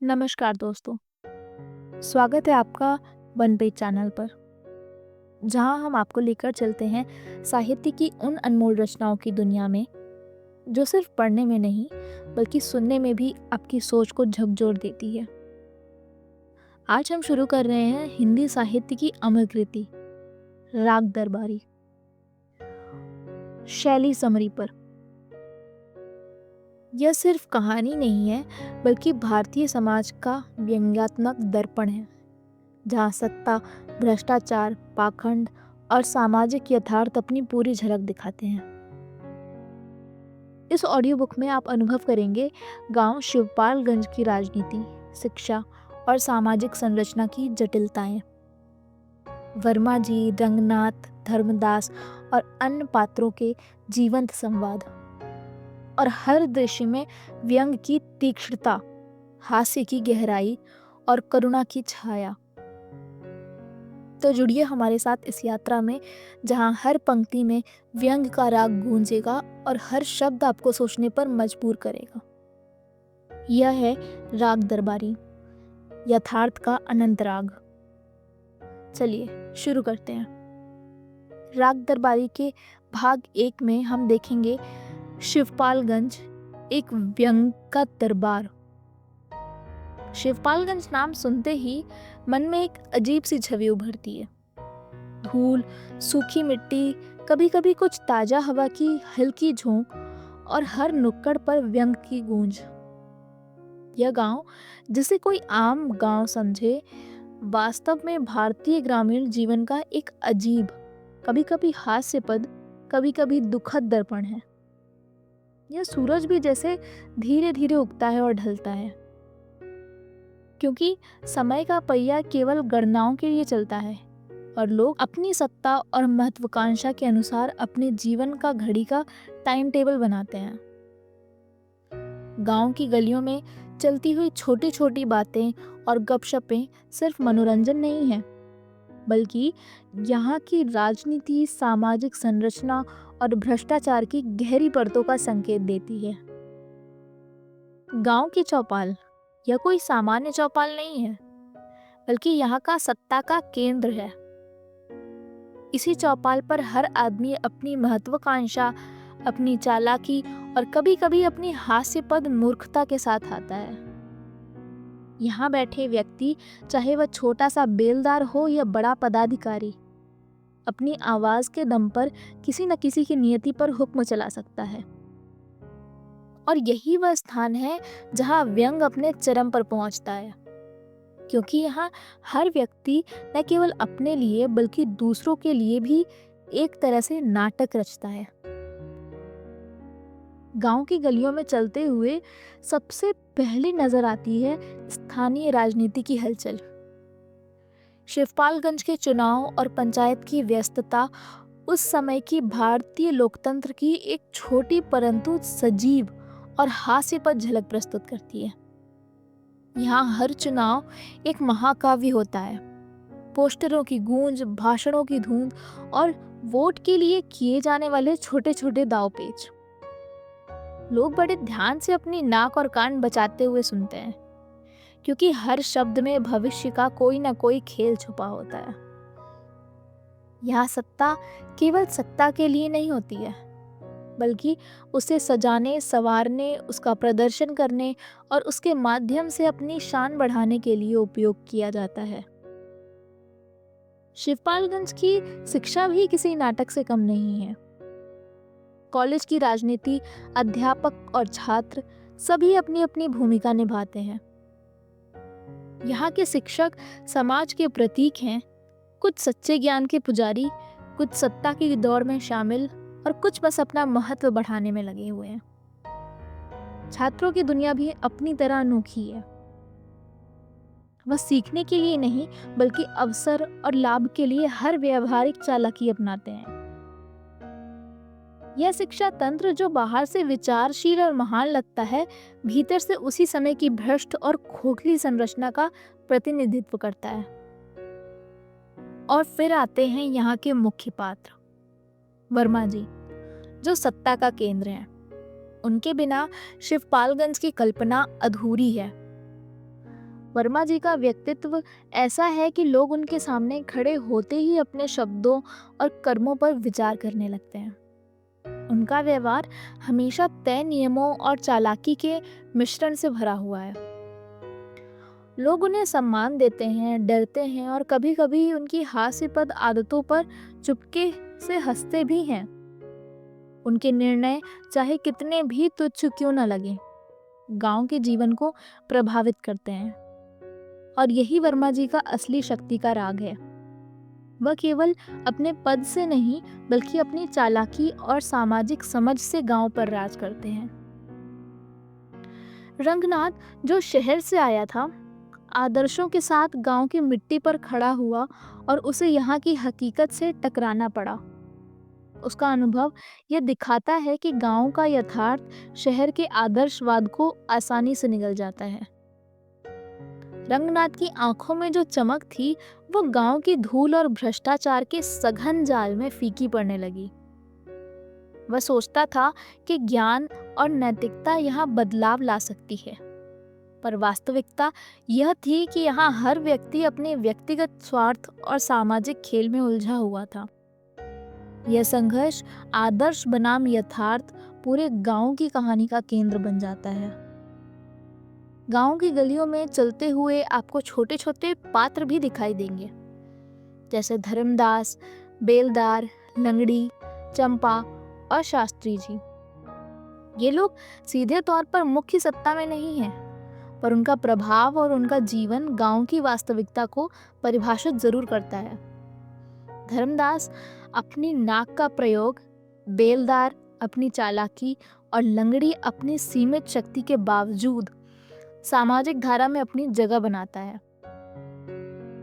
नमस्कार दोस्तों, स्वागत है आपका वन पेज चैनल पर, जहां हम आपको लेकर चलते हैं साहित्य की उन अनमोल रचनाओं की दुनिया में, जो सिर्फ पढ़ने में नहीं, बल्कि सुनने में भी आपकी सोच को झकझोर देती है। आज हम शुरू कर रहे हैं हिंदी साहित्य की अमर कृति, राग दरबारी, शैली समरी पर। यह सिर्फ कहानी नहीं है, बल्कि भारतीय समाज का व्यंग्यात्मक दर्पण है, जहाँ सत्ता, भ्रष्टाचार, पाखंड और सामाजिक यथार्थ अपनी पूरी झलक दिखाते हैं। इस ऑडियो बुक में आप अनुभव करेंगे गांव शिवपालगंज की राजनीति, शिक्षा और सामाजिक संरचना की जटिलताएं। वर्मा जी, रंगनाथ, धर्मदास और अन्य पात्रों के जीवंत संवाद, और हर दृश्य में व्यंग की तीक्ष्णता, हास्य की गहराई और करुणा की छाया। तो जुड़िए हमारे साथ इस यात्रा में, जहां हर पंक्ति में व्यंग का राग गूंजेगा और हर शब्द आपको सोचने पर मजबूर करेगा। यह है राग दरबारी, यथार्थ का अनंत राग। चलिए शुरू करते हैं। राग दरबारी के भाग 1 में हम देखेंगे शिवपालगंज, एक व्यंग का दरबार। शिवपालगंज नाम सुनते ही मन में एक अजीब सी छवि उभरती है। धूल, सूखी मिट्टी, कभी कभी कुछ ताजा हवा की हल्की झोंक और हर नुक्कड़ पर व्यंग की गूंज। यह गांव, जिसे कोई आम गांव समझे, वास्तव में भारतीय ग्रामीण जीवन का एक अजीब, कभी कभी हास्यपद, कभी कभी दुखद दर्पण है। यह सूरज भी जैसे धीरे धीरे उगता है और ढलता है, क्योंकि समय का पहिया केवल गणनाओं के लिए चलता है और लोग अपनी सत्ता और महत्वाकांक्षा के अनुसार अपने जीवन का घड़ी का टाइम टेबल बनाते हैं। गांव की गलियों में चलती हुई छोटी छोटी बातें और गपशपें सिर्फ मनोरंजन नहीं है, बल्कि यहाँ की राजनीति, सामाजिक संरचना और भ्रष्टाचार की गहरी परतों का संकेत देती है। गांव की चौपाल यह कोई सामान्य चौपाल नहीं है, बल्कि यहाँ का सत्ता का केंद्र है। इसी चौपाल पर हर आदमी अपनी महत्वाकांक्षा, अपनी चालाकी और कभी कभी अपनी हास्यपद मूर्खता के साथ आता है। यहाँ बैठे व्यक्ति, चाहे वह छोटा सा बेलदार हो या बड़ा पदाधिकारी, अपनी आवाज के दम पर किसी न किसी की नियति पर हुक्म चला सकता है। और यही वह स्थान है जहाँ व्यंग अपने चरम पर पहुँचता है, क्योंकि यहाँ हर व्यक्ति न केवल अपने लिए बल्कि दूसरों के लिए भी एक तरह से नाटक रचता है। गांव की गलियों में चलते हुए सबसे पहले नजर आती है स्थानीय राजनीति की हलचल। शिवपालगंज के चुनाव और पंचायत की व्यस्तता उस समय की भारतीय लोकतंत्र की एक छोटी परंतु सजीव और हास्यपद झलक प्रस्तुत करती है। यहाँ हर चुनाव एक महाकाव्य होता है। पोस्टरों की गूंज, भाषणों की धुंध और वोट के लिए किए जाने वाले छोटे छोटे दांवपेच। लोग बड़े ध्यान से अपनी नाक और कान बचाते हुए सुनते हैं, क्योंकि हर शब्द में भविष्य का कोई ना कोई खेल छुपा होता है। यहाँ सत्ता केवल सत्ता के लिए नहीं होती है, बल्कि उसे सजाने, संवारने, उसका प्रदर्शन करने और उसके माध्यम से अपनी शान बढ़ाने के लिए उपयोग किया जाता है। शिवपालगंज की शिक्षा भी किसी नाटक से कम नहीं है। कॉलेज की राजनीति, अध्यापक और छात्र सभी अपनी अपनी भूमिका निभाते हैं। यहाँ के शिक्षक समाज के प्रतीक हैं, कुछ सच्चे ज्ञान के पुजारी, कुछ सत्ता की दौड़ में शामिल और कुछ बस अपना महत्व बढ़ाने में लगे हुए हैं। छात्रों की दुनिया भी अपनी तरह अनोखी है। वह सीखने के लिए नहीं, बल्कि अवसर और लाभ के लिए हर व्यावहारिक चालाकी अपनाते हैं। यह शिक्षा तंत्र, जो बाहर से विचारशील और महान लगता है, भीतर से उसी समय की भ्रष्ट और खोखली संरचना का प्रतिनिधित्व करता है। और फिर आते हैं यहाँ के मुख्य पात्र, वर्मा जी, जो सत्ता का केंद्र हैं। उनके बिना शिवपालगंज की कल्पना अधूरी है। वर्मा जी का व्यक्तित्व ऐसा है कि लोग उनके सामने खड़े होते ही अपने शब्दों और कर्मों पर विचार करने लगते हैं। उनका व्यवहार हमेशा तय नियमों और चालाकी के मिश्रण से भरा हुआ है। लोग उन्हें सम्मान देते हैं, डरते हैं और कभी-कभी उनकी हास्यास्पद आदतों पर चुपके से हंसते भी हैं। उनके निर्णय चाहे कितने भी तुच्छ क्यों न लगें, गांव के जीवन को प्रभावित करते हैं। और यही वर्मा जी का असली शक्ति का राग है। वह केवल अपने पद से नहीं बल्कि अपनी चालाकी और सामाजिक समझ से गांव पर राज करते हैं। रंगनाथ, जो शहर से आया था, आदर्शों के साथ गांव की मिट्टी पर खड़ा हुआ और उसे यहाँ की हकीकत से टकराना पड़ा। उसका अनुभव यह दिखाता है कि गांव का यथार्थ शहर के आदर्शवाद को आसानी से निगल जाता है। रंगनाथ की आंखों में जो चमक थी वो गांव की धूल और भ्रष्टाचार के सघन जाल में फीकी पड़ने लगी। वह सोचता था कि ज्ञान और नैतिकता यहाँ बदलाव ला सकती है, पर वास्तविकता यह थी कि यहाँ हर व्यक्ति अपने व्यक्तिगत स्वार्थ और सामाजिक खेल में उलझा हुआ था। यह संघर्ष आदर्श बनाम यथार्थ पूरे गांव की कहानी का केंद्र बन जाता है। गांव की गलियों में चलते हुए आपको छोटे छोटे पात्र भी दिखाई देंगे, जैसे धर्मदास, बेलदार, लंगड़ी, चंपा और शास्त्री जी। ये लोग सीधे तौर पर मुख्य सत्ता में नहीं हैं, पर उनका प्रभाव और उनका जीवन गांव की वास्तविकता को परिभाषित जरूर करता है। धर्मदास अपनी नाक का प्रयोग, बेलदार अपनी चालाकी और लंगड़ी अपनी सीमित शक्ति के बावजूद सामाजिक धारा में अपनी जगह बनाता है।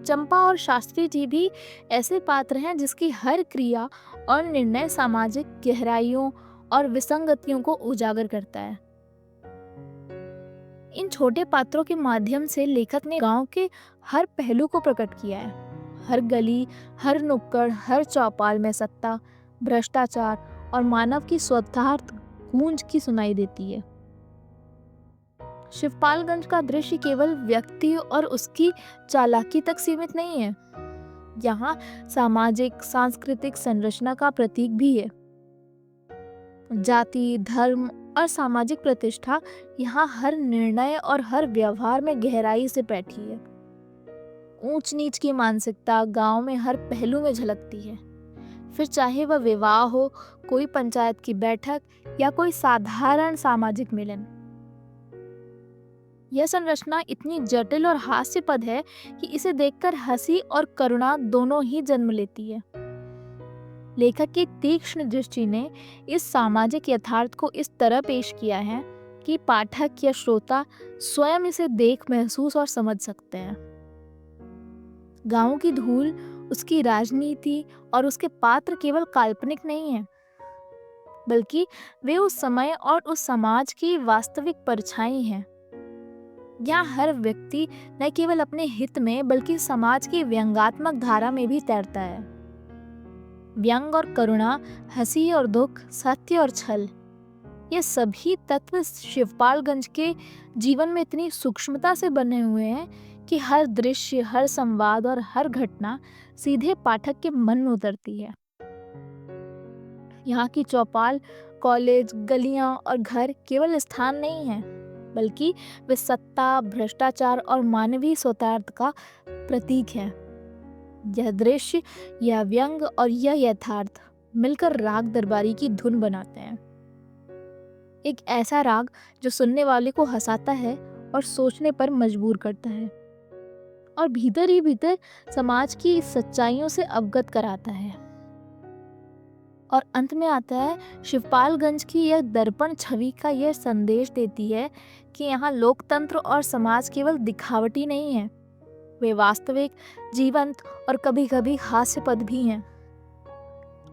चंपा और शास्त्री जी भी ऐसे पात्र हैं जिसकी हर क्रिया और निर्णय सामाजिक गहराइयों और विसंगतियों को उजागर करता है। इन छोटे पात्रों के माध्यम से लेखक ने गांव के हर पहलू को प्रकट किया है। हर गली, हर नुक्कड़, हर चौपाल में सत्ता, भ्रष्टाचार और मानव की स्वार्थ गूंज की सुनाई देती है। शिवपालगंज का दृश्य केवल व्यक्ति और उसकी चालाकी तक सीमित नहीं है, यहाँ सामाजिक सांस्कृतिक संरचना का प्रतीक भी है। जाति, धर्म और सामाजिक प्रतिष्ठा यहाँ हर निर्णय और हर व्यवहार में गहराई से बैठी है। ऊंच नीच की मानसिकता गांव में हर पहलू में झलकती है, फिर चाहे वह विवाह हो, कोई पंचायत की बैठक या कोई साधारण सामाजिक मिलन। यह संरचना इतनी जटिल और हास्यपद है कि इसे देखकर हंसी और करुणा दोनों ही जन्म लेती है। लेखक की तीक्ष्ण दृष्टि ने इस सामाजिक यथार्थ को इस तरह पेश किया है कि पाठक या श्रोता स्वयं इसे देख, महसूस और समझ सकते हैं। गांव की धूल, उसकी राजनीति और उसके पात्र केवल काल्पनिक नहीं है, बल्कि वे उस समय और उस समाज की वास्तविक परछाई हैं। यहाँ हर व्यक्ति न केवल अपने हित में बल्कि समाज की व्यंग्यात्मक धारा में भी तैरता है। व्यंग और करुणा, हंसी और दुख, सत्य और छल, ये सभी तत्व शिवपालगंज के जीवन में इतनी सूक्ष्मता से बने हुए हैं कि हर दृश्य, हर संवाद और हर घटना सीधे पाठक के मन में उतरती है। यहाँ की चौपाल, कॉलेज, गलियां और घर केवल स्थान नहीं हैं, बल्कि वे सत्ता, भ्रष्टाचार और मानवीय स्वतार्थ का प्रतीक है। यह दृश्य, यह व्यंग और यह यथार्थ मिलकर राग दरबारी की धुन बनाते हैं। एक ऐसा राग जो सुनने वाले को हंसाता है और सोचने पर मजबूर करता है और भीतर ही भीतर समाज की सच्चाइयों से अवगत कराता है। और अंत में आता है शिवपालगंज की यह दर्पण छवि का यह संदेश देती है कि यहाँ लोकतंत्र और समाज केवल दिखावटी नहीं है, वे वास्तविक, जीवंत और कभी-कभी हास्यपद भी हैं।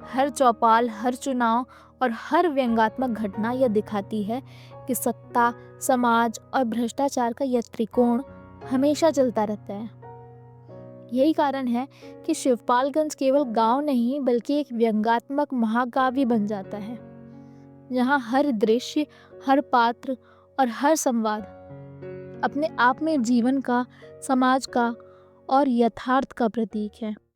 हर चौपाल, हर चुनाव और हर व्यंग्यात्मक घटना यह दिखाती है कि सत्ता, समाज और भ्रष्टाचार का यह त्रिकोण हमेशा चलता रहता है। यही कारण है कि शिवपालगंज केवल गांव नहीं बल्कि एक व्यंग्यात्मक महाकाव्य बन जाता है, जहां हर दृश्य, हर पात्र और हर संवाद अपने आप में जीवन का, समाज का और यथार्थ का प्रतीक है।